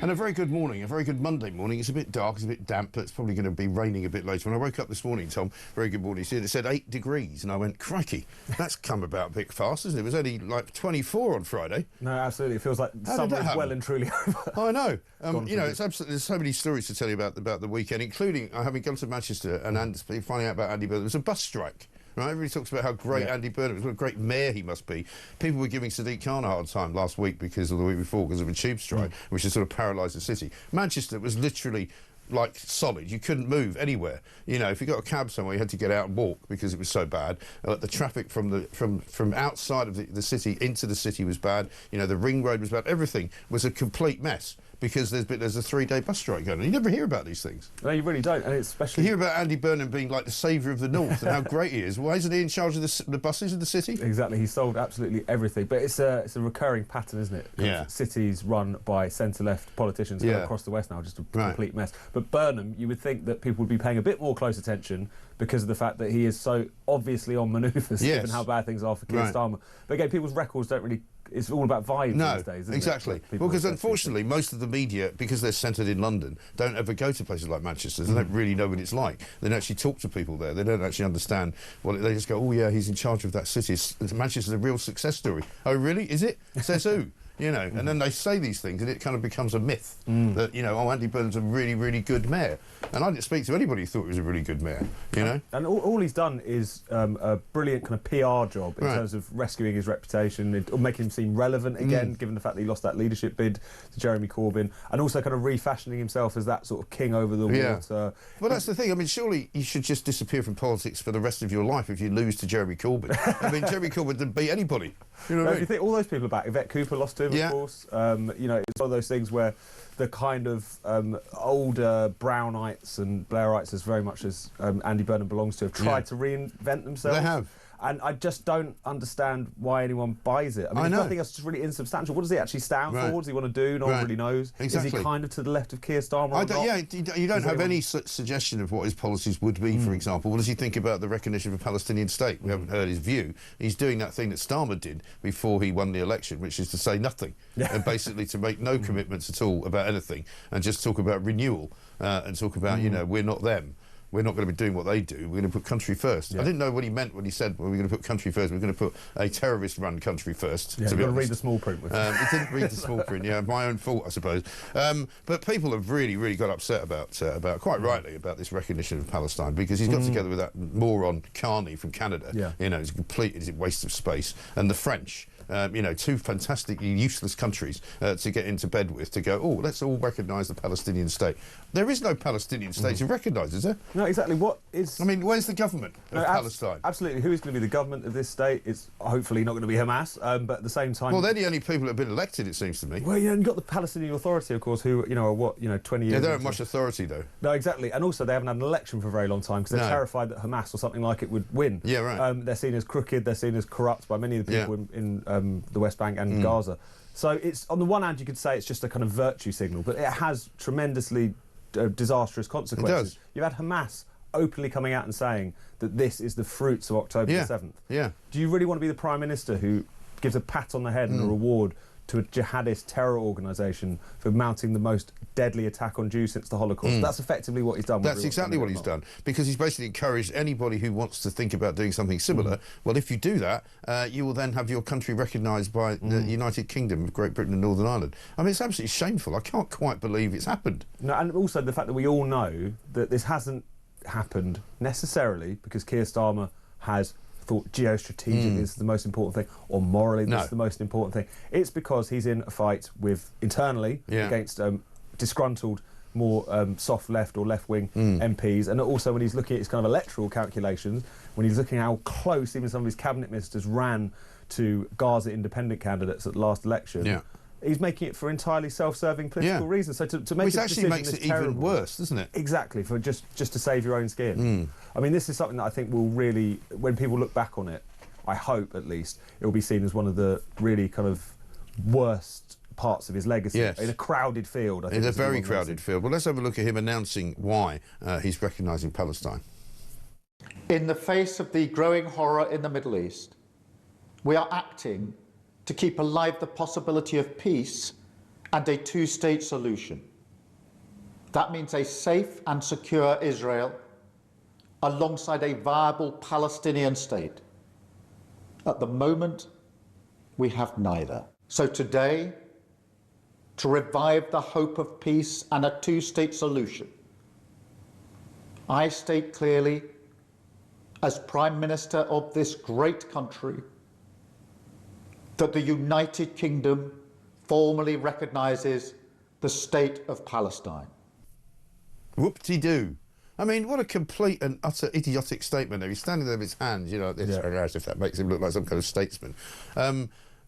And a very good morning, a very good Monday morning. It's a bit dark, it's a bit damp, but it's probably going to be raining a bit later. When I woke up this morning, Tom, very good morning, it said 8 degrees, and I went, crikey, that's come about a bit fast, isn't it? It was only like 24 on Friday. No, absolutely. It feels like summer is well and truly over. I know. You know, it's absolutely, there's so many stories to tell you about the weekend, including having gone to Manchester and finding out about Andy Burnham. There was a bus strike. Right, everybody talks about how great Andy Burnham is, what a great mayor he must be. People were giving Sadiq Khan a hard time last week because of the week before because of a tube strike, which has sort of paralysed the city. Manchester was literally like solid. You couldn't move anywhere. You know, if you got a cab somewhere, you had to get out and walk because it was so bad. The traffic from outside of the city into the city was bad. You know, the ring road was bad. Everything was a complete mess because there's a 3-day bus strike going on. You never hear about these things. No, you really don't, and it's especially... You hear about Andy Burnham being like the saviour of the North and how great he is. Why isn't he in charge of the buses of the city? Exactly, he solved absolutely everything. But it's a recurring pattern, isn't it? Yeah. Cities run by centre-left politicians across the West now, just a complete mess. But Burnham, you would think that people would be paying a bit more close attention because of the fact that he is so obviously on manoeuvres, given how bad things are for Keir Starmer. But again, people's records don't really... It's all about vibes these days, isn't exactly. it? Well, because unfortunately, most of the media, because they're centred in London, don't ever go to places like Manchester. They don't really know what it's like. They don't actually talk to people there. They don't actually understand. Well, they just go, oh, yeah, he's in charge of that city. Manchester's a real success story. Oh, really? Is it? Says who? You know, and then they say these things and it kind of becomes a myth that, you know, oh, Andy Burnham's a really, really good mayor. And I didn't speak to anybody who thought he was a really good mayor, you know? And all he's done is a brilliant kind of PR job in terms of rescuing his reputation, or making him seem relevant again, given the fact that he lost that leadership bid to Jeremy Corbyn, and also kind of refashioning himself as that sort of king over the water. Well, that's the thing. I mean, surely you should just disappear from politics for the rest of your life if you lose to Jeremy Corbyn. I mean, Jeremy Corbyn didn't beat anybody. You know what I mean? You think all those people are back. Yvette Cooper lost to him, of course. You know, it's one of those things where the kind of older Brownites and Blairites, as very much as Andy Burnham belongs to, have tried to reinvent themselves. They have. And I just don't understand why anyone buys it. I mean, there's nothing else, just really insubstantial. What does he actually stand for? What does he want to do? No one really knows. Exactly. Is he kind of to the left of Keir Starmer? You don't have any suggestion of what his policies would be, for example. What does he think about the recognition of a Palestinian state? We haven't heard his view. He's doing that thing that Starmer did before he won the election, which is to say nothing, and basically to make no commitments at all about anything, and just talk about renewal, and talk about, you know, we're not them. We're not going to be doing what they do. We're going to put country first. I didn't know what he meant when he said, well, we're going to put country first. We're going to put a terrorist-run country first. Yeah, to be honest. Read the small print. He didn't read the small print. Yeah, my own fault, I suppose. But people have really got upset about quite rightly, about this recognition of Palestine, because he's got together with that moron Carney from Canada. You know, it's a complete waste of space. And the French. You know, two fantastically useless countries to get into bed with, to go, oh, let's all recognise the Palestinian state. There is no Palestinian state to recognise, is there? No, exactly. What is... I mean, where's the government of Palestine? Absolutely. Who is going to be the government of this state? It's hopefully not going to be Hamas, but at the same time... Well, they're the only people that have been elected, it seems to me. Well, you've got the Palestinian Authority, of course, who, you know, are what, 20 years... Yeah, they don't have much authority, though. No, exactly. And also, they haven't had an election for a very long time because they're terrified that Hamas or something like it would win. Yeah, right. They're seen as crooked, they're seen as corrupt by many of the people in the West Bank and Gaza. So it's, on the one hand, you could say it's just a kind of virtue signal, but it has tremendously disastrous consequences. It does. You've had Hamas openly coming out and saying that this is the fruits of October the 7th. Yeah. Do you really want to be the Prime Minister who gives a pat on the head and a reward to a jihadist terror organisation for mounting the most deadly attack on Jews since the Holocaust? That's effectively what he's done. That's exactly what he's done, because he's basically encouraged anybody who wants to think about doing something similar, well, if you do that, you will then have your country recognised by the United Kingdom of Great Britain and Northern Ireland. I mean, it's absolutely shameful. I can't quite believe it's happened. No, and also the fact that we all know that this hasn't happened necessarily because Keir Starmer has thought geostrategic is the most important thing, or morally that's the most important thing. It's because he's in a fight with internally against disgruntled, more soft left or left-wing MPs, and also when he's looking at his kind of electoral calculations, when he's looking at how close even some of his cabinet ministers ran to Gaza independent candidates at the last election. He's making it for entirely self-serving political reasons. So to make which actually makes it even worse, doesn't it? Exactly, for just to save your own skin. I mean, this is something that I think will really, when people look back on it, I hope at least, it will be seen as one of the really kind of worst parts of his legacy. In a crowded field, I think. In a very crowded field. Well, let's have a look at him announcing why he's recognising Palestine. In the face of the growing horror in the Middle East, we are acting to keep alive the possibility of peace and a two-state solution. That means a safe and secure Israel alongside a viable Palestinian state. At the moment, we have neither. So today, to revive the hope of peace and a two-state solution, I state clearly, as Prime Minister of this great country, that the United Kingdom formally recognises the state of Palestine. Whoop-de-doo. I mean, what a complete and utter idiotic statement there. He's standing there with his hands, you know, as if that makes him look like some kind of statesman.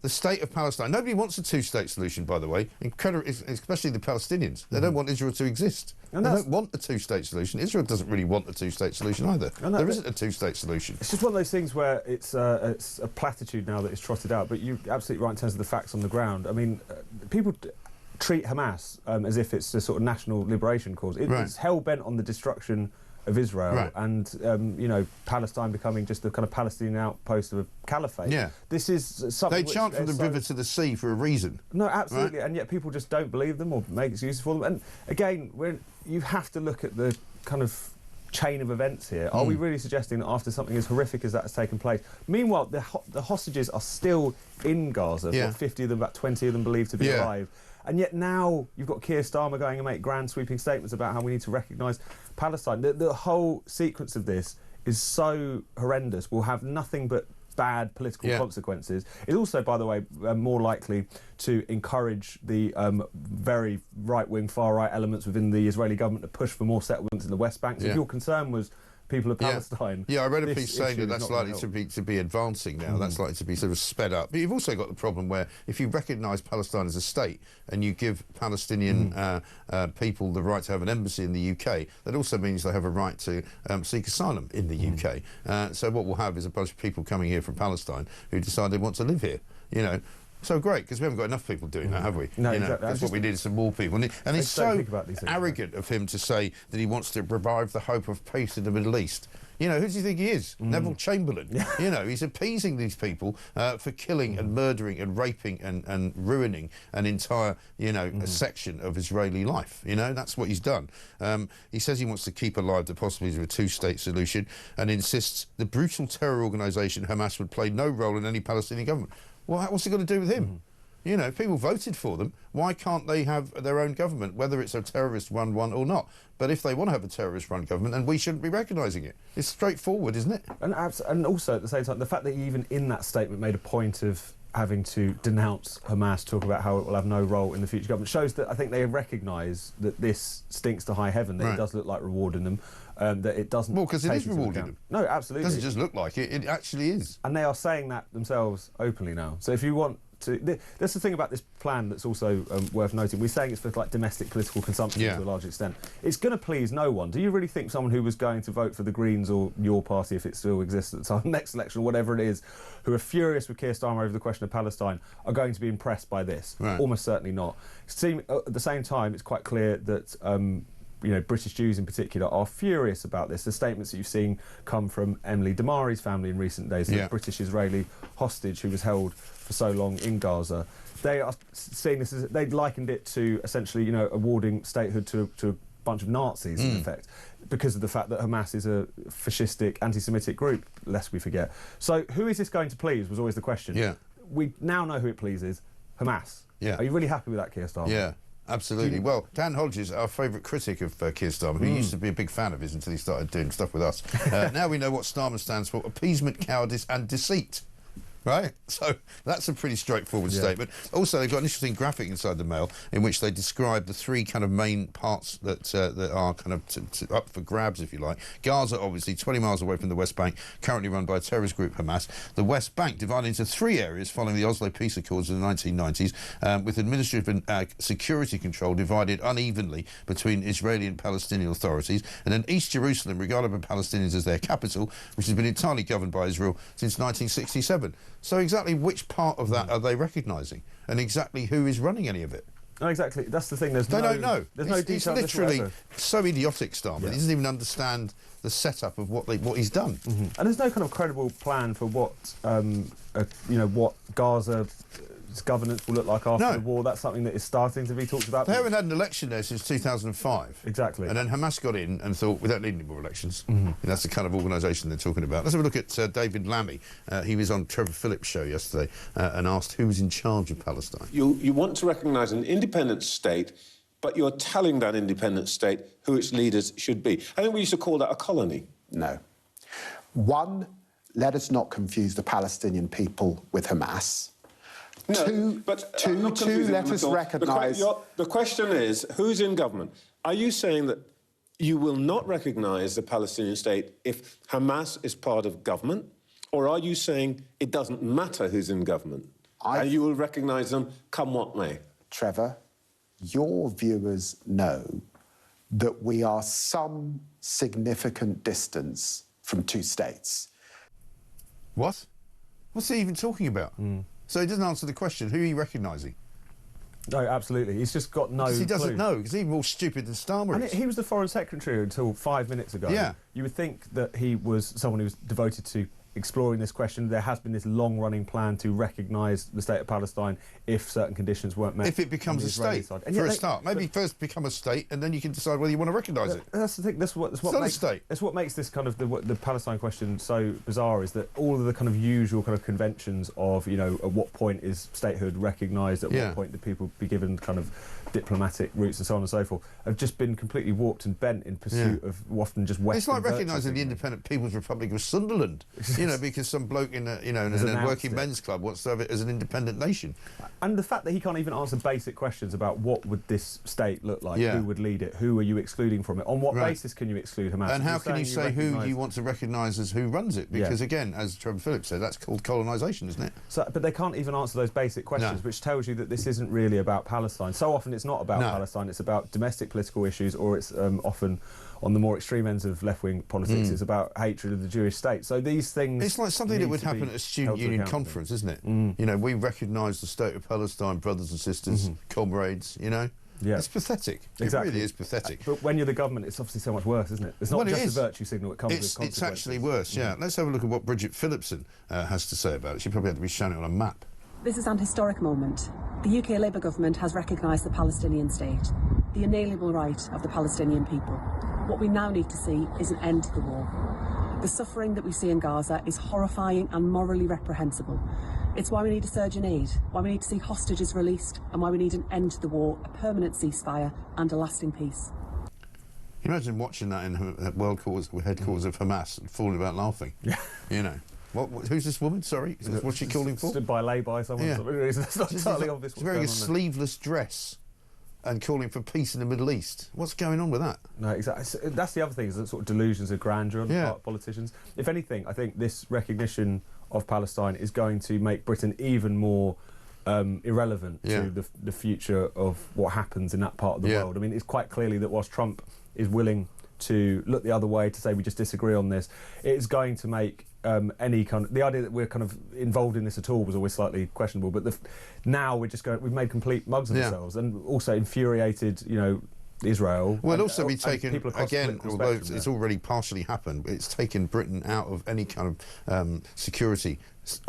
The state of Palestine. Nobody wants a two-state solution, by the way, especially the Palestinians. They don't want Israel to exist. And they don't want a two-state solution. Israel doesn't really want a two-state solution either. There isn't a two-state solution. It's just one of those things where it's a platitude now that it's trotted out, but you're absolutely right in terms of the facts on the ground. I mean, people treat Hamas as if it's a sort of national liberation cause. It's hell-bent on the destruction of Israel and, you know, Palestine becoming just the kind of Palestinian outpost of a caliphate. Yeah. This is something they chant from the river to the sea for a reason. No, absolutely, and yet people just don't believe them or make excuses for them. And again, you have to look at the kind of chain of events here. Are we really suggesting that after something as horrific as that has taken place? Meanwhile, the hostages are still in Gaza. Yeah. 50 of them, about 20 of them believed to be alive. And yet now you've got Keir Starmer going and make grand sweeping statements about how we need to recognise Palestine. The whole sequence of this is so horrendous, will have nothing but bad political consequences. It's also, by the way, more likely to encourage the very right-wing, far-right elements within the Israeli government to push for more settlements in the West Bank. So if your concern was people of Palestine... Yeah, I read a piece saying that that's likely to be advancing now. That's likely to be sort of sped up. But you've also got the problem where if you recognise Palestine as a state and you give Palestinian people the right to have an embassy in the UK, that also means they have a right to seek asylum in the UK. So what we'll have is a bunch of people coming here from Palestine who decide they want to live here, you know. So great, because we haven't got enough people doing that, have we? No, you know, exactly. That's what we need, some more people. And it's so arrogant of him to say that he wants to revive the hope of peace in the Middle East. You know, who does he think he is? Neville Chamberlain. You know, he's appeasing these people for killing and murdering and raping and ruining an entire, you know, a section of Israeli life. You know, that's what he's done. He says he wants to keep alive the possibility of a two-state solution and insists the brutal terror organisation Hamas would play no role in any Palestinian government. Well, what's it got to do with him? You know, people voted for them. Why can't they have their own government, whether it's a terrorist-run one or not? But if they want to have a terrorist-run government, then we shouldn't be recognising it. It's straightforward, isn't it? And also, at the same time, the fact that he even in that statement made a point of having to denounce Hamas, talk about how it will have no role in the future government, shows that I think they recognise that this stinks to high heaven, that it does look like rewarding them, that it doesn't... Well, because it is rewarding them. No, absolutely. It doesn't just look like it, it actually is. And they are saying that themselves openly now. So if you want to... That's the thing about this plan that's also worth noting. We're saying it's for like domestic political consumption to a large extent. It's going to please no one. Do you really think someone who was going to vote for the Greens or your party, if it still exists at the time, next election, whatever it is, who are furious with Keir Starmer over the question of Palestine, are going to be impressed by this? Almost certainly not. At the same time, it's quite clear that... you know, British Jews in particular are furious about this. The statements that you've seen come from Emily Damari's family in recent days, the British-Israeli hostage who was held for so long in Gaza. They are seeing this as... They'd likened it to, essentially, you know, awarding statehood to a bunch of Nazis, in effect, because of the fact that Hamas is a fascistic, anti-Semitic group, lest we forget. So who is this going to please was always the question. We now know who it pleases, Hamas. Are you really happy with that, Keir Starmer? Absolutely. Well, Dan Hodges, our favourite critic of Keir Starmer, who used to be a big fan of his until he started doing stuff with us. Now we know what Starmer stands for: appeasement, cowardice and deceit. Right? So that's a pretty straightforward statement. Also, they've got an interesting graphic inside the Mail in which they describe the three kind of main parts that are kind of up for grabs, if you like. Gaza, obviously, 20 miles away from the West Bank, currently run by a terrorist group, Hamas. The West Bank divided into three areas following the Oslo Peace Accords in the 1990s, with administrative and security control divided unevenly between Israeli and Palestinian authorities. And then East Jerusalem, regarded by Palestinians as their capital, which has been entirely governed by Israel since 1967. So exactly which part of that are they recognising, and exactly who is running any of it? No, exactly. That's the thing. They don't know. There's no detail. It's literally so idiotic, Starmer. He doesn't even understand the setup of what he's done. And there's no kind of credible plan for what you know, what Gaza its governance will look like after the war. That's something that is starting to be talked about. They haven't had an election there since 2005. Exactly. And then Hamas got in and thought, we don't need any more elections. And that's the kind of organisation they're talking about. Let's have a look at David Lammy. He was on Trevor Phillips' show yesterday and asked who was in charge of Palestine. You want to recognise an independent state, but you're telling that independent state who its leaders should be. I think we used to call that a colony. No. One, let us not confuse the Palestinian people with Hamas. No, Two, let us recognise... The question is, who's in government? Are you saying that you will not recognise the Palestinian state if Hamas is part of government? Or are you saying it doesn't matter who's in government and you will recognise them come what may? Trevor, your viewers know that we are some significant distance from two states. What? What's he even talking about? So he doesn't answer the question. Who are you recognising? No, absolutely. He's just got no Because he doesn't clue. know, because he's even more stupid than Starmer And is. he was the Foreign Secretary until 5 minutes ago. Yeah. You would think that he was someone who was devoted to exploring this question. There has been this long-running plan to recognise the state of Palestine if certain conditions weren't met. If it becomes a state, for a start. Maybe first become a state, and then you can decide whether you want to recognise it. That's the thing. That's what It's not makes a state. That's what makes this kind of the Palestine question so bizarre. Is that all of the kind of usual kind of conventions of, you know, at what point is statehood recognised? At what point do people be given kind of diplomatic routes and so on and so forth, have just been completely warped and bent in pursuit of often just Western. It's like virtue. recognising the Independent People's Republic of Sunderland, you know, because some bloke in a, in a working men's club wants to have it as an independent nation. And the fact that he can't even answer basic questions about what would this state look like, who would lead it, who are you excluding from it, on what basis can you exclude Hamas? And how can you say who you want to recognise as who runs it? Because again, as Trevor Phillips said, that's called colonisation, isn't it? So, but they can't even answer those basic questions, which tells you that this isn't really about Palestine. So often it's not about Palestine, it's about domestic political issues, or it's often on the more extreme ends of left-wing politics, it's about hatred of the Jewish state. So these things... It's like something that would happen at a student union conference, isn't it? You know, we recognise the state of Palestine, brothers and sisters, comrades, you know? Yeah. It's pathetic. Exactly. It really is pathetic. But when you're the government, it's obviously so much worse, isn't it? It's not just a virtue signal, it comes with consequences. It's actually worse, Let's have a look at what Bridget Phillipson has to say about it. She probably had to be shown it on a map. This is an historic moment. The UK Labour government has recognised the Palestinian state, the inalienable right of the Palestinian people. What we now need to see is an end to the war. The suffering that we see in Gaza is horrifying and morally reprehensible. It's why we need a surge in aid, why we need to see hostages released, and why we need an end to the war, a permanent ceasefire and a lasting peace. Can you imagine watching that in headquarters of Hamas and falling about laughing? Yeah. You know. Who's this woman? Sorry, what's she calling for? Stood by lay by someone. That's not entirely obvious. She's wearing a sleeveless dress and calling for peace in the Middle East. What's going on with that? No, exactly. That's the other thing, is that sort of delusions of grandeur on the part of politicians. If anything, I think this recognition of Palestine is going to make Britain even more irrelevant to the future of what happens in that part of the world. I mean, it's quite clearly that whilst Trump is willing to look the other way, to say we just disagree on this, it's going to make any kind of... The idea that we're kind of involved in this at all was always slightly questionable, but now we've made complete mugs of ourselves, and also infuriated, you know, Israel. Well, it'll also be taken, again, although it's already partially happened, but it's taken Britain out of any kind of security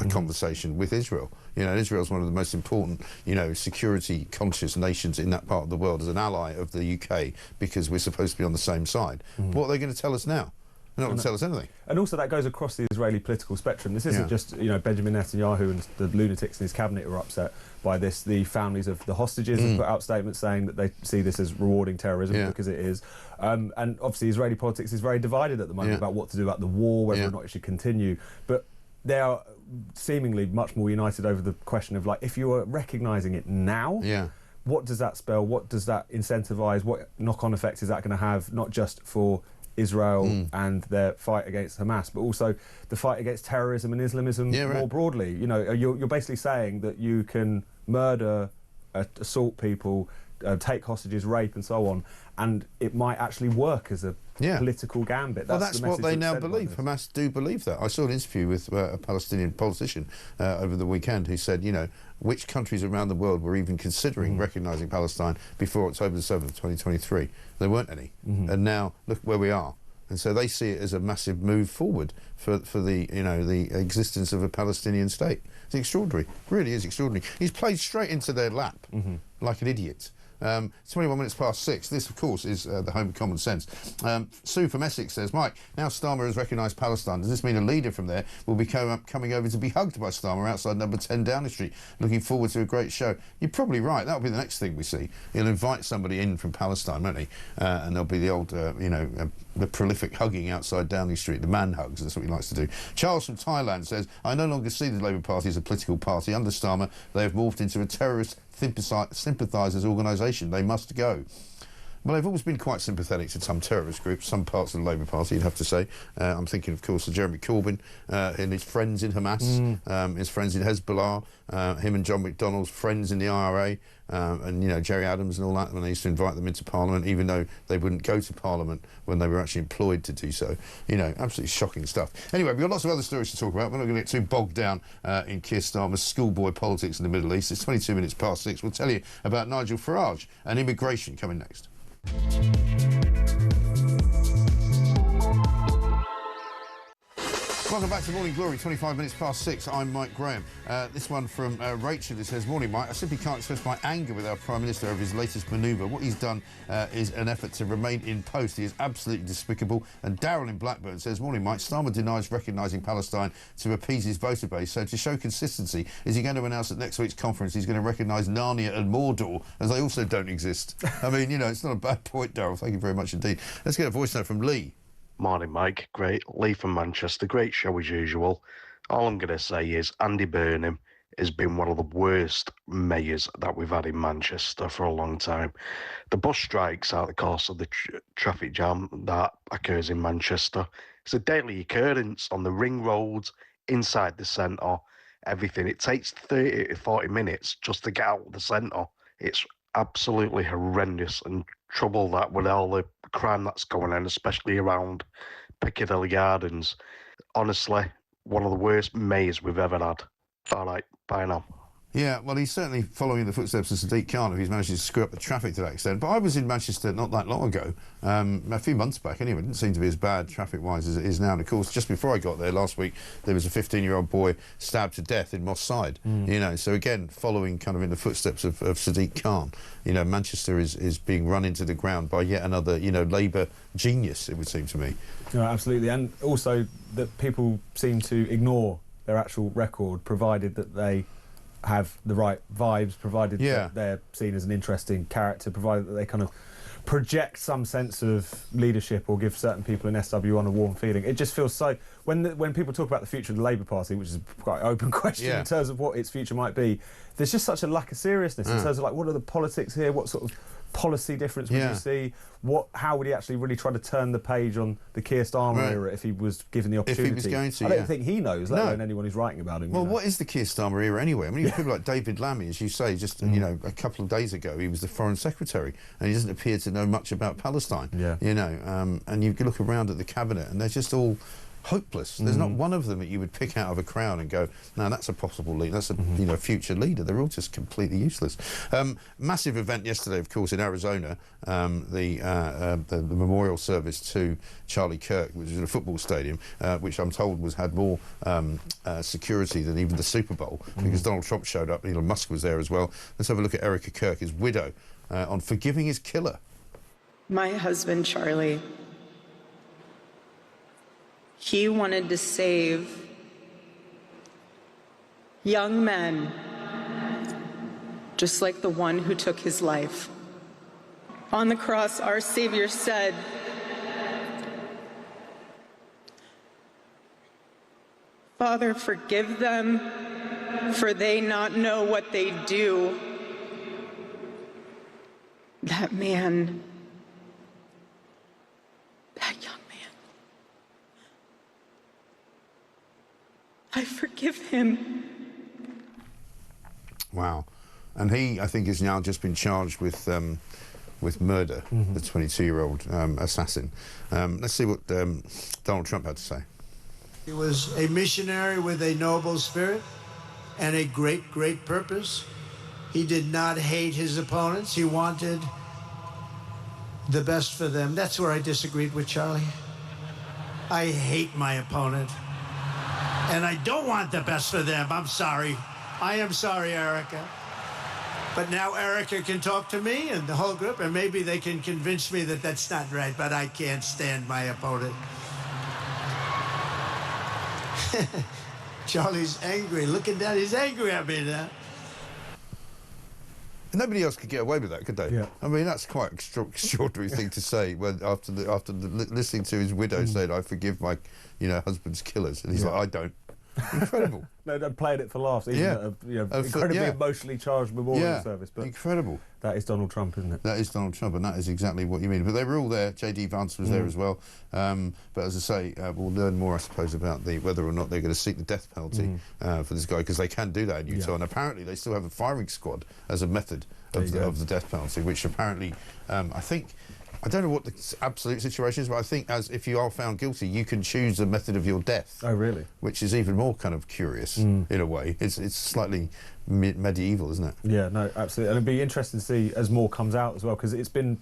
conversation with Israel. You know, Israel's one of the most important, you know, security-conscious nations in that part of the world as an ally of the UK, because we're supposed to be on the same side. What are they going to tell us now? They're not going to tell us anything. And also that goes across the Israeli political spectrum. This isn't just, you know, Benjamin Netanyahu and the lunatics in his cabinet who are upset by this. The families of the hostages have put out statements saying that they see this as rewarding terrorism, because it is. And obviously Israeli politics is very divided at the moment about what to do about the war, whether or not it should continue. But they are seemingly much more united over the question of, like, if you are recognising it now, what does that spell? What does that incentivise? What knock-on effects is that going to have, not just for Israel and their fight against Hamas, but also the fight against terrorism and Islamism more broadly? You know, you're basically saying that you can murder, assault people, take hostages, rape and so on, and it might actually work as a political gambit. That's what they now believe. Hamas do believe that. I saw an interview with a Palestinian politician over the weekend who said, you know, which countries around the world were even considering recognising Palestine before October the 7th, 2023. There weren't any. And now, look where we are. And so they see it as a massive move forward for the, you know, the existence of a Palestinian state. It's extraordinary. It really is extraordinary. He's played straight into their lap like an idiot. 21 minutes past 6. This, of course, is the home of common sense. Sue from Essex says, Mike, now Starmer has recognised Palestine. Does this mean a leader from there will be coming over to be hugged by Starmer outside number 10 Downing Street? Looking forward to a great show. You're probably right. That'll be the next thing we see. He'll invite somebody in from Palestine, won't he? And there'll be the old, the prolific hugging outside Downing Street, the man hugs. That's what he likes to do. Charles from Thailand says, I no longer see the Labour Party as a political party. Under Starmer, they have morphed into a terrorist sympathisers organisation. They must go. Well, they've always been quite sympathetic to some terrorist groups, some parts of the Labour Party, you'd have to say. I'm thinking, of course, of Jeremy Corbyn and his friends in Hamas, his friends in Hezbollah, him and John McDonnell's friends in the IRA, and, you know, Jerry Adams and all that, when they used to invite them into Parliament, even though they wouldn't go to Parliament when they were actually employed to do so. You know, absolutely shocking stuff. Anyway, we've got lots of other stories to talk about. We're not going to get too bogged down in Keir Starmer's schoolboy politics in the Middle East. It's 22 minutes past 6. We'll tell you about Nigel Farage and immigration coming next. Welcome back to Morning Glory, 25 minutes past 6. I'm Mike Graham. This one from Rachel, it says, Morning, Mike. I simply can't express my anger with our Prime Minister over his latest manoeuvre. What he's done is an effort to remain in post. He is absolutely despicable. And Darryl in Blackburn says, Morning, Mike. Starmer denies recognising Palestine to appease his voter base. So to show consistency, is he going to announce at next week's conference he's going to recognise Narnia and Mordor, as they also don't exist? I mean, you know, it's not a bad point, Darryl. Thank you very much indeed. Let's get a voice note from Lee. Morning, Mike. Great. Lee from Manchester. Great show as usual. All I'm going to say is Andy Burnham has been one of the worst mayors that we've had in Manchester for a long time. The bus strikes are the cause of the traffic jam that occurs in Manchester. It's a daily occurrence on the ring roads, inside the centre, everything. It takes 30 to 40 minutes just to get out of the centre. It's absolutely horrendous, and trouble that with all the crime that's going on, especially around Piccadilly Gardens. Honestly, one of the worst mayors we've ever had. All right, bye now. Yeah, well, he's certainly following the footsteps of Sadiq Khan, if he's managed to screw up the traffic to that extent. But I was in Manchester not that long ago, a few months back anyway. It didn't seem to be as bad traffic-wise as it is now. And, of course, just before I got there last week, there was a 15-year-old boy stabbed to death in Moss Side. You know, so, again, following kind of in the footsteps of Sadiq Khan. You know, Manchester is being run into the ground by yet another, you know, Labour genius, it would seem to me. No, absolutely. And also that people seem to ignore their actual record, provided that they have the right vibes, provided that they're seen as an interesting character, provided that they kind of project some sense of leadership or give certain people in SW1 a warm feeling. It just feels so... When people talk about the future of the Labour Party, which is quite an open question in terms of what its future might be, there's just such a lack of seriousness in terms of, like, what are the politics here? What sort of policy difference would you see? How would he actually really try to turn the page on the Keir Starmer era if he was given the opportunity? If he was going to, I don't think he knows, let alone anyone who's writing about him. Well, what is the Keir Starmer era anyway? I mean, you have people like David Lammy, as you say, just you know, a couple of days ago he was the Foreign Secretary, and he doesn't appear to know much about Palestine. You know, and you look around at the cabinet, and they're just all hopeless. There's not one of them that you would pick out of a crowd and go, no, that's a possible leader, that's a you know, future leader. They're all just completely useless. Massive event yesterday, of course, in Arizona, the memorial service to Charlie Kirk, which was in a football stadium, which I'm told had more security than even the Super Bowl, because Donald Trump showed up, Elon Musk was there as well. Let's have a look at Erica Kirk, his widow, on forgiving his killer. My husband, Charlie, he wanted to save young men, just like the one who took his life. On the cross, our Savior said, Father, forgive them, for they not know what they do. That man, that young man, I forgive him. Wow. And he, I think, has now just been charged with murder, the 22-year-old assassin. Let's see what Donald Trump had to say. He was a missionary with a noble spirit and a great, great purpose. He did not hate his opponents. He wanted the best for them. That's where I disagreed with Charlie. I hate my opponent. And I don't want the best for them. I'm sorry. I am sorry, Erica. But now Erica can talk to me and the whole group, and maybe they can convince me that that's not right, but I can't stand my opponent. Charlie's angry. Looking down, he's angry at me now. Nobody else could get away with that, could they? Yeah. I mean, that's quite extraordinary thing to say when after listening to his widow saying, "I forgive my, husband's killers," and he's like, "I don't." Incredible. No, they're playing it for laughs. Even at a incredibly emotionally charged memorial service. But incredible. That is Donald Trump, isn't it? That is Donald Trump, and that is exactly what you mean. But they were all there. J.D. Vance was there as well. But as I say, we'll learn more, I suppose, about whether or not they're going to seek the death penalty for this guy, because they can do that in Utah. And apparently they still have a firing squad as a method of the death penalty, which apparently, I don't know what the absolute situation is, but I think if you are found guilty, you can choose the method of your death. Oh, really? Which is even more kind of curious in a way. It's slightly medieval, isn't it? Yeah, no, absolutely. And it'd be interesting to see as more comes out as well, because it's been,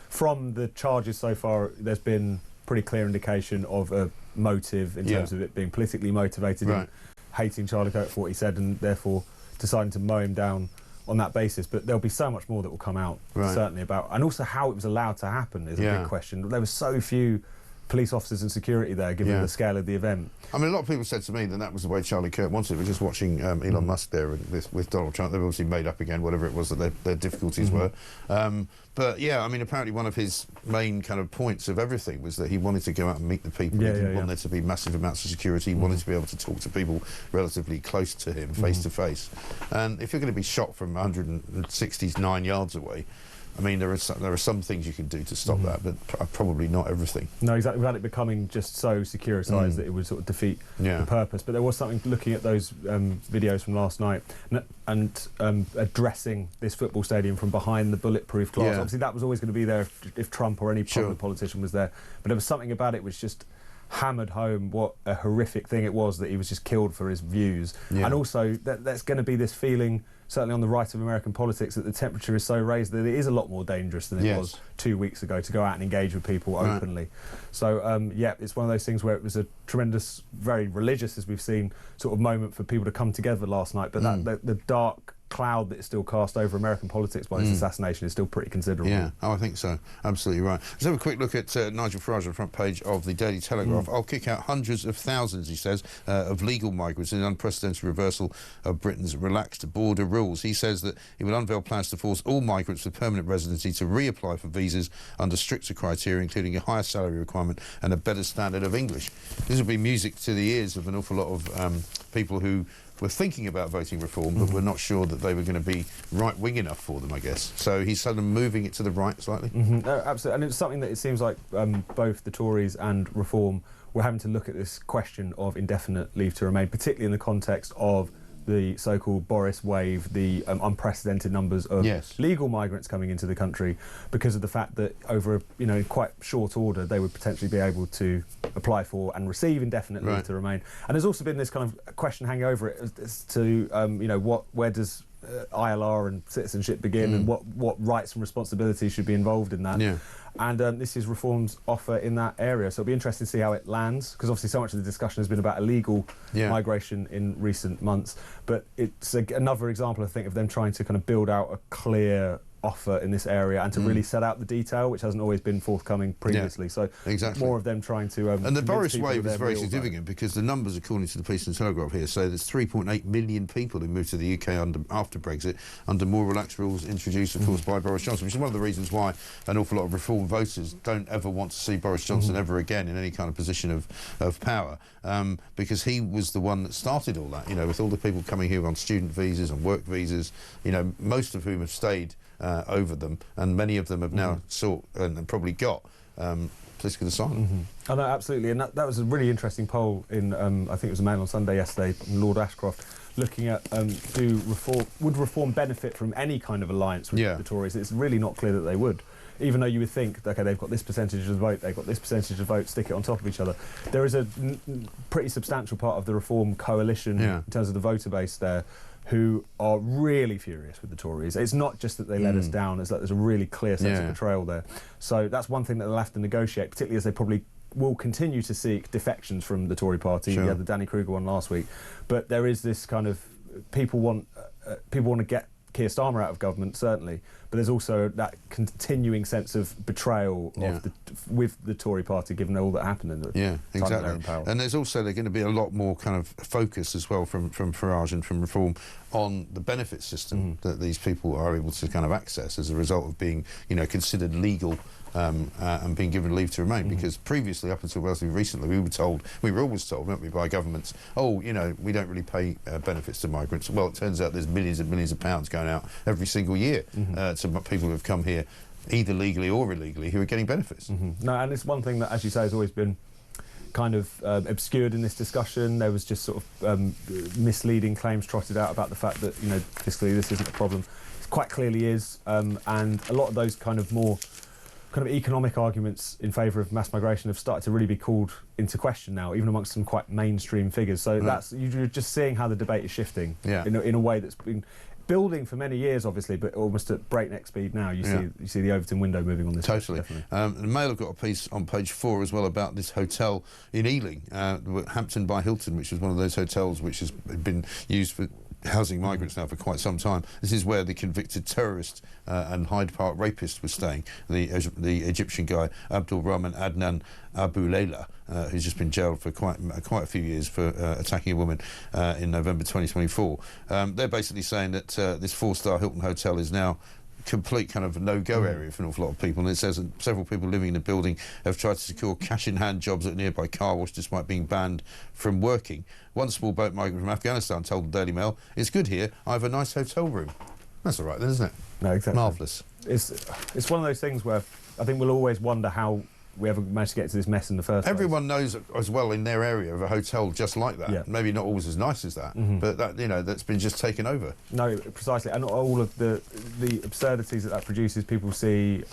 from the charges so far, there's been pretty clear indication of a motive in terms of it being politically motivated and hating Charlie Kirk for what he said, and therefore deciding to mow him down on that basis. But there'll be so much more that will come out, certainly, about, and also how it was allowed to happen is a big question. There were so few police officers and security there, given the scale of the event. I mean, a lot of people said to me that was the way Charlie Kirk wanted it. We're just watching Elon Musk there with Donald Trump. They've obviously made up again whatever it was that their difficulties were. But yeah, I mean, apparently one of his main kind of points of everything was that he wanted to go out and meet the people. He didn't want there to be massive amounts of security. He wanted to be able to talk to people relatively close to him, face to face. And if you're going to be shot from 169 yards away, I mean, there are some things you can do to stop that, but probably not everything. No, exactly. Without it becoming just so securitised that it would sort of defeat the purpose. But there was something, looking at those videos from last night and addressing this football stadium from behind the bulletproof glass. Obviously, that was always going to be there if Trump or any prominent politician was there. But there was something about it which just hammered home what a horrific thing it was that he was just killed for his views. And also, there's going to be this feeling, certainly on the right of American politics, that the temperature is so raised that it is a lot more dangerous than it was 2 weeks ago to go out and engage with people openly. So, it's one of those things where it was a tremendous, very religious, as we've seen, sort of moment for people to come together last night. But the dark cloud that is still cast over American politics by this assassination is still pretty considerable. Yeah, I think so. Absolutely right. Let's have a quick look at Nigel Farage on the front page of the Daily Telegraph. I'll kick out hundreds of thousands, he says, of legal migrants in an unprecedented reversal of Britain's relaxed border rules. He says that he will unveil plans to force all migrants with permanent residency to reapply for visas under stricter criteria, including a higher salary requirement and a better standard of English. This will be music to the ears of an awful lot of people who were thinking about voting reform, but were not sure that they were going to be right-wing enough for them, I guess. So he's sort of moving it to the right slightly. No, absolutely. And it's something that it seems like both the Tories and Reform were having to look at this question of indefinite leave to remain, particularly in the context of the so-called Boris wave, the unprecedented numbers of legal migrants coming into the country, because of the fact that over in quite short order they would potentially be able to apply for and receive indefinite leave to remain. And there's also been this kind of question hanging over it as to where does ILR and citizenship begin, and what rights and responsibilities should be involved in that. And this is Reform's offer in that area. So it'll be interesting to see how it lands, because obviously so much of the discussion has been about illegal migration in recent months. But it's another example, I think, of them trying to kind of build out a clear offer in this area and to really set out the detail, which hasn't always been forthcoming previously. So more of them trying to and the Boris wave is very significant, because the numbers, according to the Police and Telegraph here, say there's 3.8 million people who moved to the UK after Brexit under more relaxed rules introduced, of course, by Boris Johnson, which is one of the reasons why an awful lot of Reform voters don't ever want to see Boris Johnson ever again in any kind of position of power, because he was the one that started all that, with all the people coming here on student visas and work visas, most of whom have stayed over them, and many of them have now sought and probably got political asylum. Oh, no, absolutely. And that was a really interesting poll in, I think it was a Mail on Sunday yesterday, Lord Ashcroft, looking at would Reform benefit from any kind of alliance with the Tories? It's really not clear that they would. Even though you would think, OK, they've got this percentage of the vote, they've got this percentage of the vote, stick it on top of each other. There is a pretty substantial part of the Reform coalition in terms of the voter base there who are really furious with the Tories. It's not just that they let us down, it's that there's a really clear sense of betrayal there. So that's one thing that they'll have to negotiate, particularly as they probably will continue to seek defections from the Tory party. Sure. You had the Danny Kruger one last week. But there is this kind of... People want to get Keir Starmer out of government, certainly, but there's also that continuing sense of betrayal with the Tory party, given all that happened in the time exactly. they're in power. And there's also going to be a lot more kind of focus as well from Farage and from Reform on the benefit system that these people are able to kind of access as a result of being, considered legal and being given leave to remain. Because previously, up until relatively recently, we were always told, weren't we, by governments, we don't really pay benefits to migrants. Well, it turns out there's millions and millions of pounds going out every single year to people who have come here, either legally or illegally, who are getting benefits. No, and it's one thing that, as you say, has always been kind of obscured in this discussion. There was just sort of misleading claims trotted out about the fact that, fiscally this isn't a problem. It quite clearly is, and a lot of those kind of more kind of economic arguments in favour of mass migration have started to really be called into question now, even amongst some quite mainstream figures. So you're just seeing how the debate is shifting in a way that's been building for many years, obviously, but almost at breakneck speed now. You see the Overton window moving on this. Totally. The Mail have got a piece on page 4 as well about this hotel in Ealing, Hampton by Hilton, which is one of those hotels which has been used for housing migrants now for quite some time. This is where the convicted terrorist and Hyde Park rapist was staying, the Egyptian guy Abdul Rahman Adnan Abu Layla, who's just been jailed for quite a few years for attacking a woman in November 2024. They're basically saying that this 4-star Hilton hotel is now complete kind of no-go area for an awful lot of people, and it says that several people living in the building have tried to secure cash-in-hand jobs at a nearby car wash despite being banned from working. One small boat migrant from Afghanistan told the Daily Mail, "It's good here, I have a nice hotel room." That's all right then, isn't it? No, exactly. Marvellous. It's one of those things where I think we'll always wonder how we ever managed to get to this mess in the first place. Everyone knows as well in their area of a hotel just like that. Yeah. Maybe not always as nice as that, but that that's been just taken over. No, precisely, and all of the absurdities that produces. People see,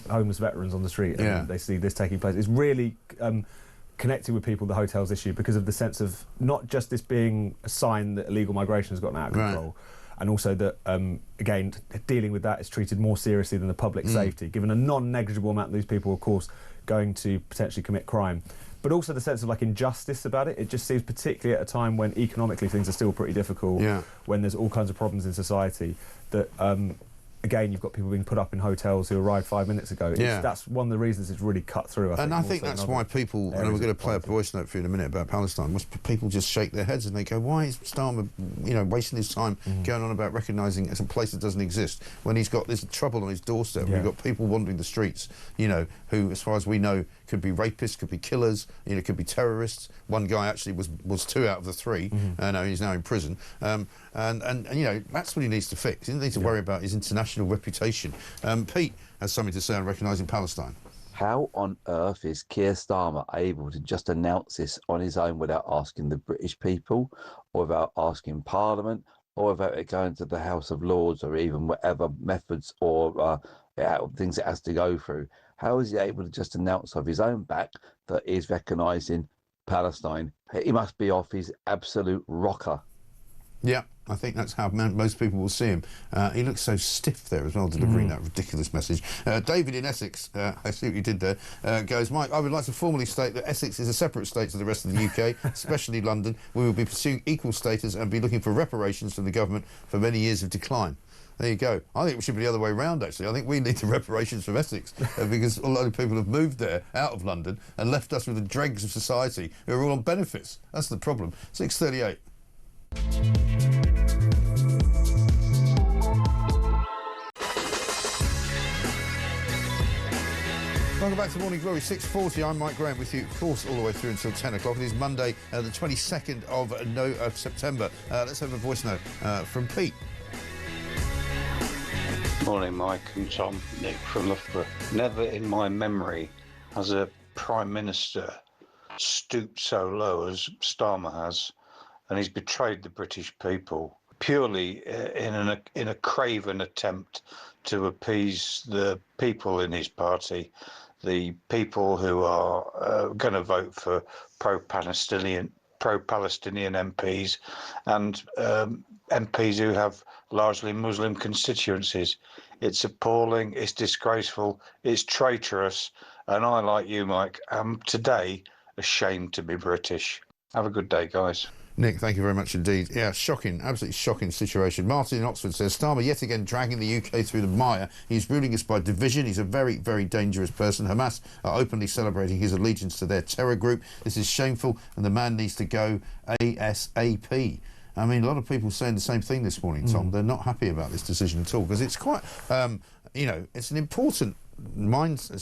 homeless veterans on the street, and they see this taking place. It's really connected with people, the hotels issue, because of the sense of not just this being a sign that illegal migration has gotten out of control. And also that, again, dealing with that is treated more seriously than the public safety, given a non-negligible amount of these people, of course, going to potentially commit crime. But also the sense of injustice about it. It just seems, particularly at a time when economically things are still pretty difficult, when there's all kinds of problems in society, that again, you've got people being put up in hotels who arrived 5 minutes ago. That's one of the reasons it's really cut through. I think that's why people, and we're going to play a voice note for you in a minute about Palestine, people just shake their heads and they go, why is Starmer, wasting his time going on about recognising it's a place that doesn't exist when he's got this trouble on his doorstep? We've got people wandering the streets, who, as far as we know, could be rapists, could be killers, could be terrorists. One guy actually was 2 out of the 3, and he's now in prison. And that's what he needs to fix. He needs to worry about his international reputation. Pete has something to say on recognising Palestine. How on earth is Keir Starmer able to just announce this on his own without asking the British people, or without asking Parliament, or without it going to the House of Lords, or even whatever methods or things it has to go through? How is he able to just announce off his own back that he's recognising Palestine? He must be off his absolute rocker. Yeah, I think that's how most people will see him. He looks so stiff there as well, delivering that ridiculous message. David in Essex, I see what you did there, goes, Mike, I would like to formally state that Essex is a separate state to the rest of the UK, especially London. We will be pursuing equal status and be looking for reparations from the government for many years of decline. There you go. I think it should be the other way round, actually. I think we need the reparations from Essex because a lot of people have moved there out of London and left us with the dregs of society who are all on benefits. That's the problem. 6:38. Welcome back to Morning Glory, 6:40. I'm Mike Graham with you, of course, all the way through until 10 o'clock. It is Monday, the 22nd of September. Let's have a voice note from Pete. Morning, Mike and Tom. Nick from Loughborough. Never in my memory has a Prime Minister stooped so low as Starmer has, and he's betrayed the British people purely in a craven attempt to appease the people in his party, the people who are going to vote for pro-Palestinian pro-Palestinian MPs and MPs who have largely Muslim constituencies. It's appalling, it's disgraceful, it's traitorous, and I, like you, Mike, am today ashamed to be British. Have a good day, guys. Nick, thank you very much indeed. Yeah, shocking, absolutely shocking situation. Martin in Oxford says, Starmer yet again dragging the UK through the mire. He's ruling us by division. He's a very, very dangerous person. Hamas are openly celebrating his allegiance to their terror group. This is shameful, and the man needs to go ASAP. I mean, a lot of people saying the same thing this morning, Tom. They're not happy about this decision at all, because it's quite, you know, it's an important milestone,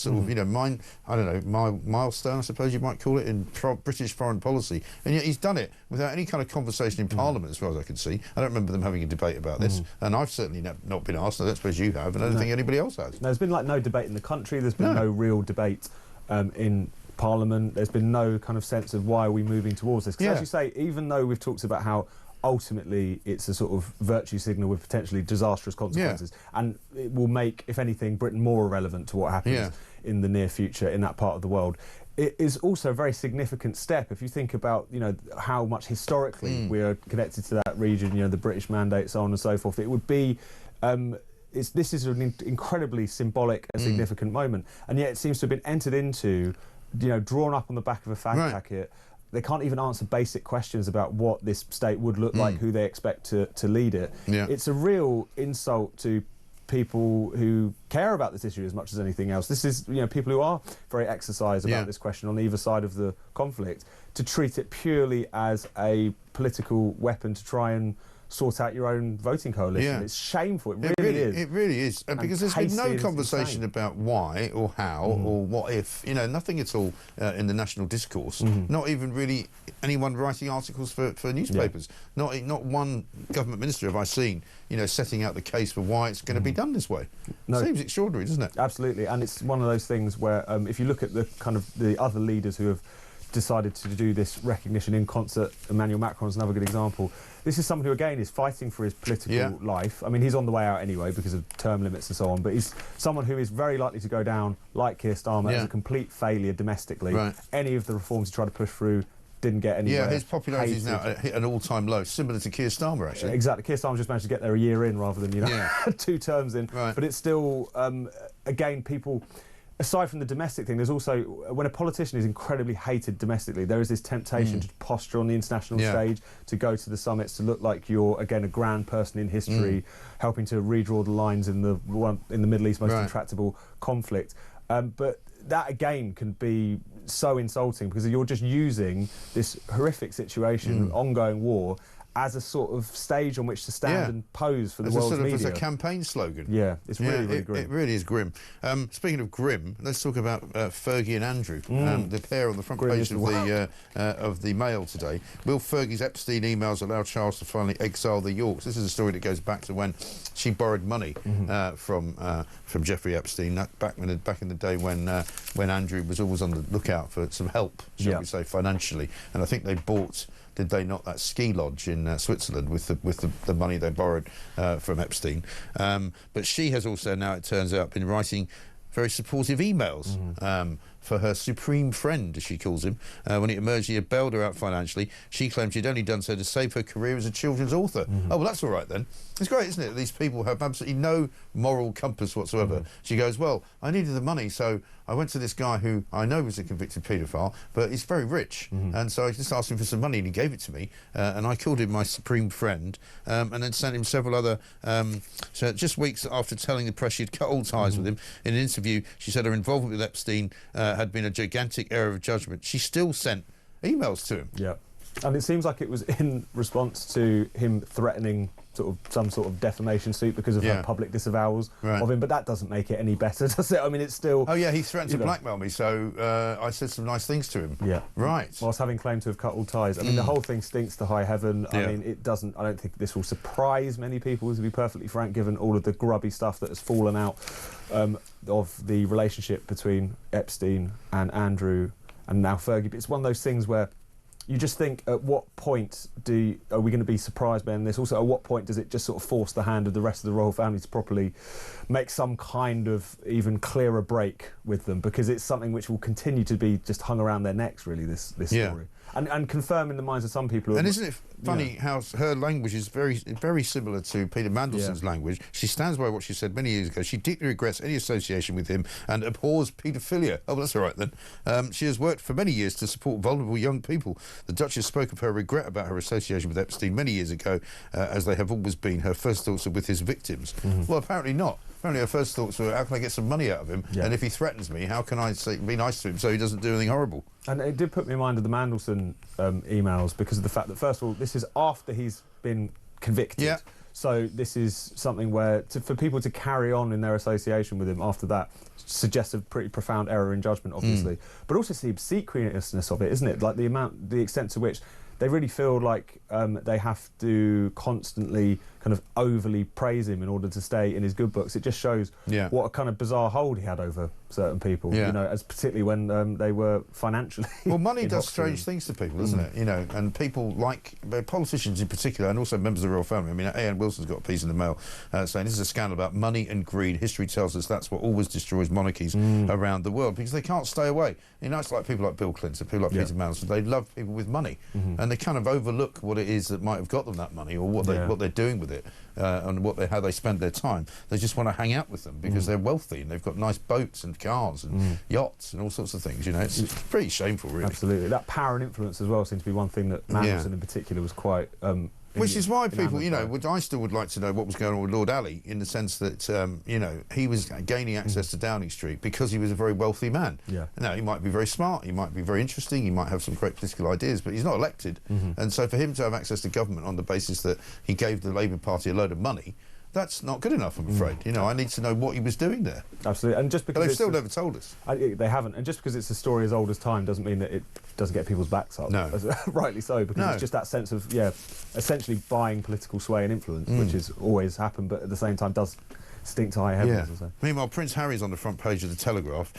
I suppose you might call it, in British foreign policy, and yet he's done it without any kind of conversation in Parliament, as far as I can see. I don't remember them having a debate about this, and I've certainly not been asked. I don't suppose you have, and I don't think anybody else has. No, there's been like no debate in the country. There's been no real debate in Parliament. There's been no kind of sense of why are we moving towards this. Because as you say, even though we've talked about how ultimately it's a sort of virtue signal with potentially disastrous consequences, and it will make, if anything, Britain more irrelevant to what happens in the near future in that part of the world. It is also a very significant step if you think about, you know, how much historically we are connected to that region, you know, the British mandate, so on and so forth. It would be this is an incredibly symbolic and significant moment, and yet it seems to have been entered into, you know, drawn up on the back of a fag packet. They can't even answer basic questions about what this state would look like, who they expect to lead it. It's a real insult to people who care about this issue as much as anything else. This is, you know, people who are very exercised about this question on either side of the conflict, to treat it purely as a political weapon to try and sort out your own voting coalition. It's shameful. It really is. It really is. Because there's been no conversation about why or how or what if. You know, nothing at all in the national discourse. Not even really anyone writing articles for newspapers. Not one government minister have I seen, you know, setting out the case for why it's going to be done this way. Seems extraordinary, doesn't it? Absolutely. And it's one of those things where if you look at the kind of the other leaders who have decided to do this recognition in concert, Emmanuel Macron is another good example. This is someone who, again, is fighting for his political life. I mean, he's on the way out anyway because of term limits and so on, but he's someone who is very likely to go down, like Keir Starmer, as a complete failure domestically. Any of the reforms he tried to push through didn't get anywhere. His popularity is now hit an all-time low, similar to Keir Starmer, actually. Exactly. Keir Starmer just managed to get there a year in rather than, you know, 2 terms in. But it's still, again, people... Aside from the domestic thing, there's also, when a politician is incredibly hated domestically, there is this temptation to posture on the international stage, to go to the summits, to look like you're, again, a grand person in history, helping to redraw the lines in the Middle East most intractable conflict. But that, again, can be so insulting because you're just using this horrific situation, ongoing war, as a sort of stage on which to stand and pose for the world's media. As a campaign slogan. Yeah, it's really, really grim. It really is grim. Speaking of grim, let's talk about Fergie and Andrew, the pair on the front page of the Mail today. Will Fergie's Epstein emails allow Charles to finally exile the Yorks? This is a story that goes back to when she borrowed money from Jeffrey Epstein, back in the day when Andrew was always on the lookout for some help, shall we say, financially. And I think they bought... Did they not, that ski lodge in Switzerland with the money they borrowed from Epstein? But she has also now, it turns out, been writing very supportive emails for her supreme friend, as she calls him. When it emerged he had bailed her out financially, she claimed she'd only done so to save her career as a children's author. Oh, well, that's all right then. It's great, isn't it? These people have absolutely no moral compass whatsoever. She goes, well, I needed the money, so I went to this guy who I know was a convicted paedophile, but he's very rich. And so I just asked him for some money and he gave it to me. And I called him my supreme friend and then sent him several other... so just weeks after telling the press she'd cut all ties with him, in an interview, she said her involvement with Epstein had been a gigantic error of judgment. She still sent emails to him. Yeah. And it seems like it was in response to him threatening some sort of defamation suit because of her public disavowals of him, but that doesn't make it any better, does it? I mean, it's still... Oh, yeah, he threatened to blackmail me, so I said some nice things to him. Yeah. Right. Whilst having claimed to have cut all ties. I mean, the whole thing stinks to high heaven. I mean, it doesn't... I don't think this will surprise many people, to be perfectly frank, given all of the grubby stuff that has fallen out of the relationship between Epstein and Andrew and now Fergie. But it's one of those things where you just think, at what point are we going to be surprised by this? Also, at what point does it just sort of force the hand of the rest of the royal family to properly make some kind of even clearer break with them, because it's something which will continue to be just hung around their necks, really, this story. And confirm in the minds of some people. And isn't it funny how her language is very, very similar to Peter Mandelson's language? She stands by what she said many years ago. She deeply regrets any association with him and abhors paedophilia. Oh, well, that's all right then. She has worked for many years to support vulnerable young people. The Duchess spoke of her regret about her association with Epstein many years ago, as they have always been. Her first thoughts are with his victims. Well, apparently not. Apparently her first thoughts were, how can I get some money out of him? And if he threatens me, how can I be nice to him so he doesn't do anything horrible? And it did put me in mind of the Mandelson emails, because of the fact that, first of all, this is after he's been convicted. Yeah. So this is something where, for people to carry on in their association with him after that suggests a pretty profound error in judgment, obviously. But also the obsequiousness of it, isn't it? Like the extent to which they really feel like they have to constantly kind of overly praise him in order to stay in his good books. It just shows what a kind of bizarre hold he had over certain people, you know, as particularly when they were financially. Well, money does strange things to people, doesn't it? You know, and people like politicians in particular, and also members of the royal family. I mean, A.N. Wilson's got a piece in the Mail saying this is a scandal about money and greed. History tells us that's what always destroys monarchies around the world, because they can't stay away. You know, it's like people like Bill Clinton, people like Peter Mandelson. They love people with money, and they kind of overlook what it is that might have got them that money, or what they're doing with it, and how they spend their time. They just want to hang out with them because they're wealthy and they've got nice boats and cars and yachts and all sorts of things. You know, it's pretty shameful, really. Absolutely. That power and influence as well seems to be one thing that Mandelson in particular was quite. Which is why people, you know, I still would like to know what was going on with Lord Ali, in the sense that, you know, he was gaining access to Downing Street because he was a very wealthy man. Now, he might be very smart, he might be very interesting, he might have some great political ideas, but he's not elected. And so for him to have access to government on the basis that he gave the Labour Party a load of money, that's not good enough, I'm afraid. You know, I need to know what he was doing there. Absolutely. And just because they've still never told us. They haven't. And just because it's a story as old as time doesn't mean that it doesn't get people's backs up. No. Rightly so, because it's just that sense of, essentially buying political sway and influence, which has always happened, but at the same time does stink to high heavens. Meanwhile, Prince Harry's on the front page of the Telegraph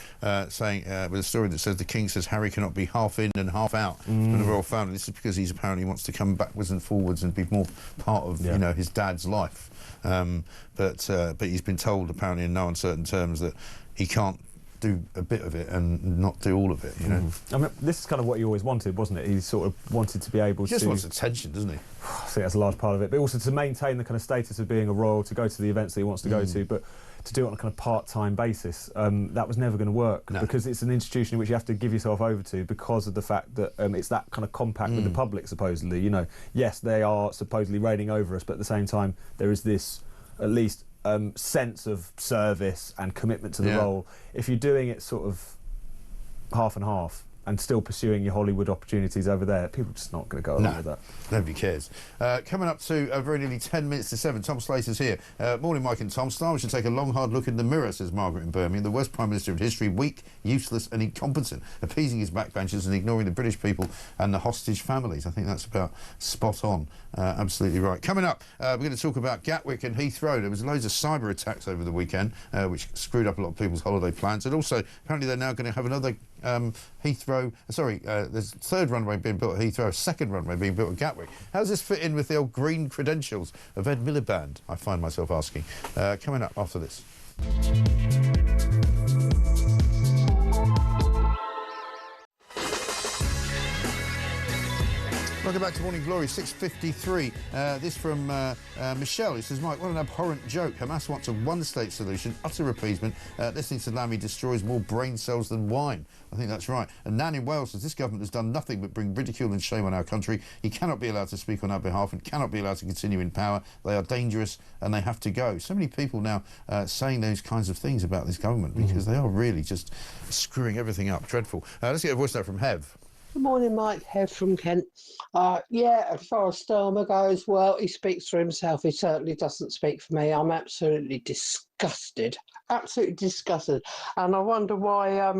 saying, with a story that says the King says Harry cannot be half in and half out from the royal family. This is because he apparently wants to come backwards and forwards and be more part of, you know, his dad's life. But he's been told, apparently in no uncertain terms, that he can't do a bit of it and not do all of it, you know. I mean, this is kind of what he always wanted, wasn't it? He sort of wanted to be able to... He just wants attention, doesn't he? I think that's a large part of it, but also to maintain the kind of status of being a royal, to go to the events that he wants to go to, but to do it on a kind of part-time basis, that was never going to work, because it's an institution in which you have to give yourself over to, because of the fact that it's that kind of compact with the public, supposedly. You know, yes, they are supposedly reigning over us, but at the same time, there is this, at least, sense of service and commitment to the role. If you're doing it sort of half and half and still pursuing your Hollywood opportunities over there, people are just not going to go along with that. Nobody cares. Coming up to very nearly 10 minutes to 7, Tom Slater's here. Morning, Mike and Tom. Starmer should take a long, hard look in the mirror, says Margaret in Birmingham. The worst Prime Minister in history, weak, useless and incompetent, appeasing his backbenchers and ignoring the British people and the hostage families. I think that's about spot on. Absolutely right. Coming up, we're going to talk about Gatwick and Heathrow. There was loads of cyber attacks over the weekend, which screwed up a lot of people's holiday plans. And also, apparently they're now going to have another Heathrow, there's a third runway being built at Heathrow, a second runway being built at Gatwick. How does this fit in with the old green credentials of Ed Miliband, I find myself asking. Coming up after this. Welcome back to Morning Glory, 6:53. This from Michelle, who says, Mike, what an abhorrent joke. Hamas wants a one-state solution, utter appeasement. Listening to Lammy destroys more brain cells than wine. I think that's right. And Nan in Wales says, this government has done nothing but bring ridicule and shame on our country. He cannot be allowed to speak on our behalf and cannot be allowed to continue in power. They are dangerous and they have to go. So many people now saying those kinds of things about this government because they are really just screwing everything up. Dreadful. Let's get a voice note from Hev. Good morning, Mike. Hev from Kent. As far as Starmer goes, well, he speaks for himself. He certainly doesn't speak for me. I'm absolutely disgusted. Absolutely disgusted. And I wonder why,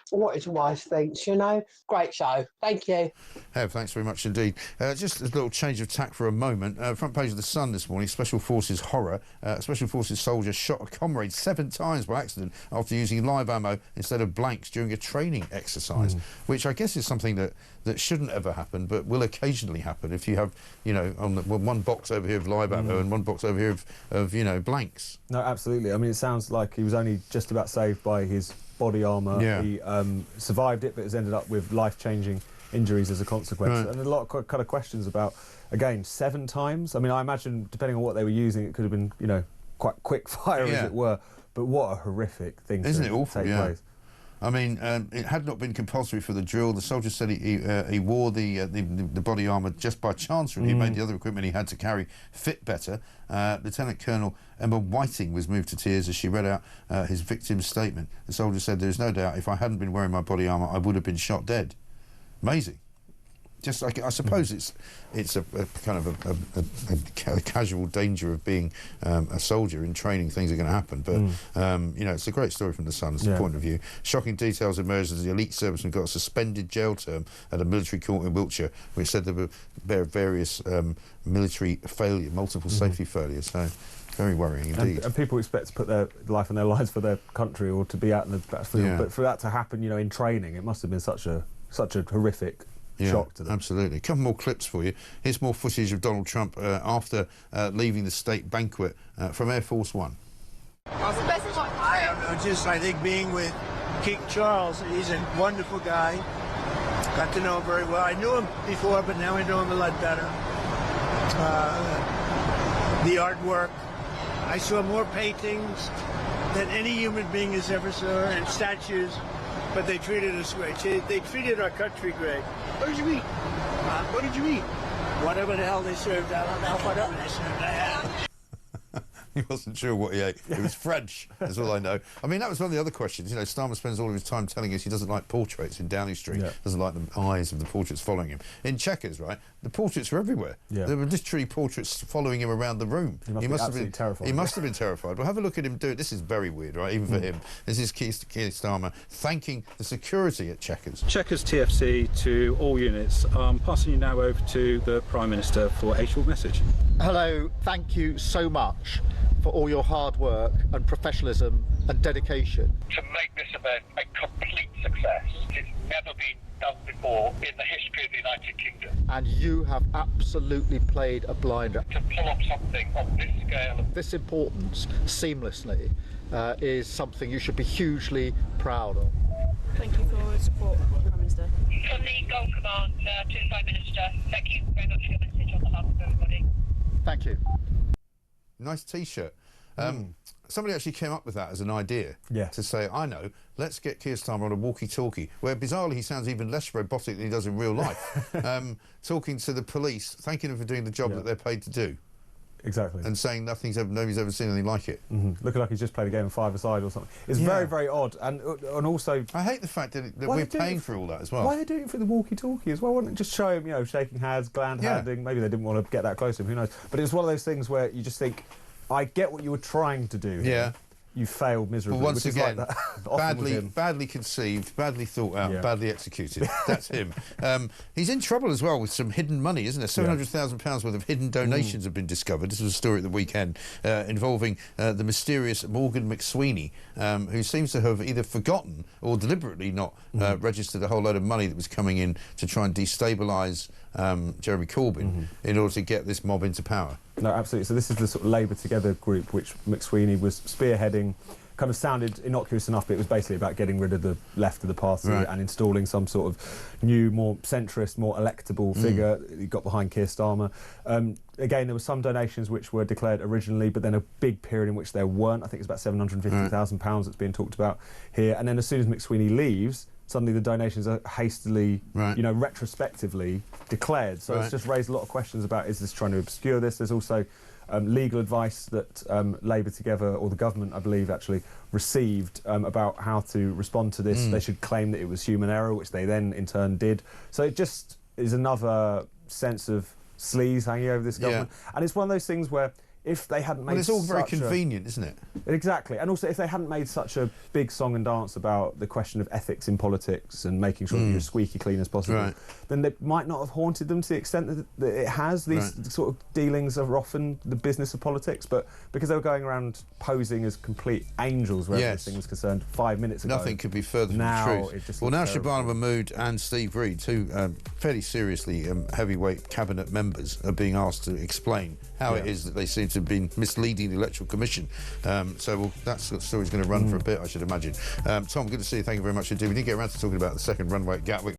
what his wife thinks, you know. Great show. Thank you. Hev, thanks very much indeed. Just a little change of tack for a moment. Front page of The Sun this morning, Special Forces horror. Special Forces soldier shot a comrade 7 times by accident after using live ammo instead of blanks during a training exercise, which I guess is something that shouldn't ever happen, but will occasionally happen if you have, you know, on one box over here of live ammo and one box over here of you know, blanks. No, absolutely. I mean, it sounds like he was only just about saved by his body armour. Yeah. He survived it, but has ended up with life-changing injuries as a consequence. Right. And a lot of kind of questions about, again, 7 times. I mean, I imagine, depending on what they were using, it could have been, you know, quite quick fire, as it were. But what a horrific thing Isn't to it awful? take place. I mean, it had not been compulsory for the drill. The soldier said he wore the body armour just by chance, really. He made the other equipment he had to carry fit better. Lieutenant Colonel Emma Whiting was moved to tears as she read out his victim's statement. The soldier said, "There is no doubt if I hadn't been wearing my body armour, I would have been shot dead." Amazing. Just like, I suppose it's a kind of a casual danger of being a soldier in training. Things are going to happen, but you know, it's a great story from the Sun's point of view. Shocking details emerged as the elite serviceman got a suspended jail term at a military court in Wiltshire, which said there were various military multiple safety failures. So very worrying indeed. And people expect to put their life on their lives for their country or to be out in the battlefield, but for that to happen, you know, in training, it must have been such a horrific shock to them. Absolutely. A couple more clips for you. Here's more footage of Donald Trump after leaving the state banquet from Air Force One. I think being with King Charles, he's a wonderful guy. Got to know him very well. I knew him before, but now I know him a lot better. The artwork. I saw more paintings than any human being has ever saw, and statues. But they treated us great. They treated our country great. What did you eat? What did you eat? Whatever the hell they served. I don't know whatever they served. He wasn't sure what he ate. It was French, is all I know. I mean, that was one of the other questions. You know, Starmer spends all of his time telling us he doesn't like portraits in Downing Street, doesn't like the eyes of the portraits following him. In Chequers, right, the portraits were everywhere. There were literally portraits following him around the room. He must have been terrified. He must have been terrified. Well, have a look at him do it. This is very weird, right, even for him. This is Keir Starmer thanking the security at Chequers. Chequers TFC to all units. I'm passing you now over to the Prime Minister for a short message. Hello, thank you so much for all your hard work and professionalism and dedication. To make this event a complete success. It's never been done before in the history of the United Kingdom. And you have absolutely played a blinder. To pull off something of this scale, of this importance, seamlessly, is something you should be hugely proud of. Thank you for your support, Prime Minister. From the Gold Command to the Prime Minister, thank you very much for your message on behalf of everybody. Thank you. Nice T-shirt. Somebody actually came up with that as an idea to say, I know, let's get Keir Starmer on a walkie-talkie, where bizarrely he sounds even less robotic than he does in real life, talking to the police, thanking them for doing the job that they're paid to do. Exactly. And saying nobody's ever seen anything like it. Looking like he's just played a game of five-a-side or something. It's very, very odd. And also... I hate the fact that we're paying for all that as well. Why are they doing it for the walkie-talkie as well? Why don't they just show him, you know, shaking hands, gland-handing? Maybe they didn't want to get that close to him, who knows? But it's one of those things where you just think, I get what you were trying to do here. You failed miserably. But once again, like badly conceived, badly thought out, badly executed. That's him. He's in trouble as well with some hidden money, isn't there? £700,000 worth of hidden donations have been discovered. This was a story at the weekend involving the mysterious Morgan McSweeney, who seems to have either forgotten or deliberately not registered a whole load of money that was coming in to try and destabilise Jeremy Corbyn in order to get this mob into power. No, absolutely. So this is the sort of Labour Together group which McSweeney was spearheading. Kind of sounded innocuous enough, but it was basically about getting rid of the left of the party and installing some sort of new, more centrist, more electable figure. He got behind Keir Starmer. Again, there were some donations which were declared originally, but then a big period in which there weren't. I think it's about £750,000 that's being talked about here. And then as soon as McSweeney leaves, suddenly the donations are hastily, you know, retrospectively declared. So it's just raised a lot of questions about, is this trying to obscure this? There's also legal advice that Labour Together, or the government, I believe, actually received about how to respond to this. They should claim that it was human error, which they then in turn did. So it just is another sense of sleaze hanging over this government. And it's one of those things where if they hadn't made it's all very convenient, isn't it? Exactly. And also, if they hadn't made such a big song and dance about the question of ethics in politics and making sure that you're as squeaky clean as possible, then they might not have haunted them to the extent that it has. These sort of dealings are often the business of politics, but because they were going around posing as complete angels where everything was concerned 5 minutes ago. Nothing could be further from the truth. Well, now Shabana Mahmood and Steve Reid, two fairly seriously heavyweight cabinet members, are being asked to explain how it is that they seem to have been misleading the Electoral Commission. So that story's going to run for a bit, I should imagine. Tom, good to see you. Thank you very much indeed. We didn't get around to talking about the second runway at Gatwick.